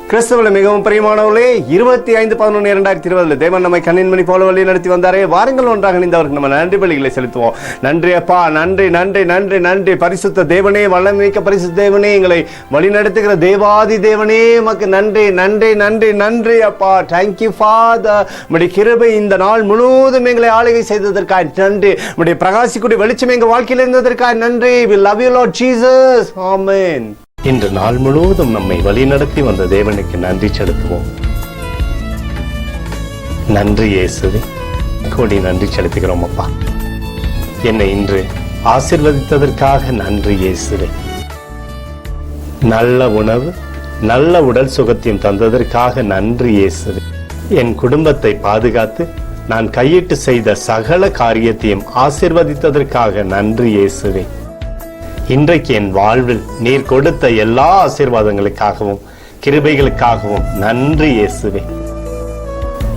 கிறிஸ்துவில் மிகவும் பிரியமானவர்களே, 25/11/2020 தேவன் நம்மை கண்ணின் மணி போல வழி நடத்தி வந்தாரே. வாருங்கள் ஒன்றாக இணைந்தவருக்கு நம்ம நன்றி பலிகளை செலுத்துவோம். நன்றி அப்பா, நன்றி நன்றி நன்றி நன்றி. பரிசுத்த தேவனே, வல்லமைக்க பரிசுத்த தேவனே, எங்களை வழி நடத்துகிற தேவாதி தேவனே, உமக்கு நன்றி நன்றி நன்றி நன்றி அப்பா. Thank you father. உம்முடைய கிருபை இந்த நாள் முழுவதும் எங்களை ஆளுகை செய்ததற்காக நன்றி. உம்முடைய பிரகாசிக்கூடிய வெளிச்சம் எங்கள் வாழ்க்கையில் இருந்ததற்காக நன்றி. We love you Lord Jesus. Amen. இன்று நாள் முழுவதும் நம்மை வழிநடத்தி வந்த தேவனுக்கு நன்றி செலுத்துவோம். நன்றி இயேசுவே, கோடி நன்றி செலுத்துகிறோம் அப்பா. என்னை இன்று ஆசீர்வதித்ததற்காக நன்றி இயேசுவே. நல்ல உணவு, நல்ல உடல் சுகத்தையும் தந்ததற்காக நன்றி இயேசுவே. என் குடும்பத்தை பாதுகாத்து நான் கையிட்டு செய்த சகல காரியத்தையும் ஆசீர்வதித்ததற்காக நன்றி இயேசுவே. இன்றைக்கு என் வாழ்வில் நீர் கொடுத்த எல்லா ஆசீர்வாதங்களுக்காகவும் கிருபைகளுக்காகவும் நன்றி இயேசுவே.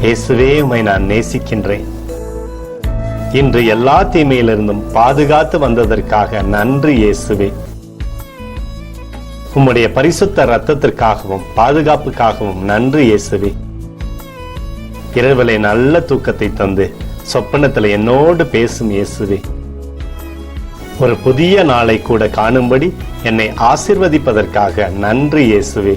இயேசுவே, உம்மை நான் நேசிக்கின்றேன். இன்று எல்லா தீமையிலிருந்தும் பாதுகாத்து வந்ததற்காக நன்றி இயேசுவே. உம்முடைய பரிசுத்த இரத்தத்திற்காகவும் பாதுகாப்புக்காகவும் நன்றி இயேசுவே. இரவிலே நல்ல தூக்கத்தை தந்து சொப்பனத்தில் என்னோடு பேசும் இயேசுவே. ஒரு புதிய நாளை கூட காணும்படி என்னை ஆசீர்வதிப்பதற்காக நன்றி இயேசுவே.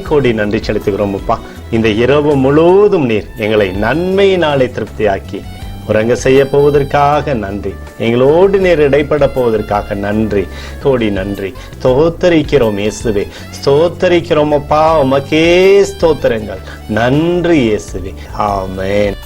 கோடி நன்றி செலுத்துகிறோம் அப்பா. இந்த இரவு முழுவதும் நீர் எங்களை நன்மையினாலே திருப்தியாக்கி உறங்க செய்ய போவதற்காக நன்றி. எங்களோடு நீர் இடைப்பட போவதற்காக நன்றி. கோடி நன்றி. ஸ்தோத்தரிக்கிறோம் இயேசுவே, ஸ்தோத்தரிக்கிறோம் அப்பா. உமக்கே ஸ்தோத்திரங்கள். நன்றி இயேசுவே. ஆமென்.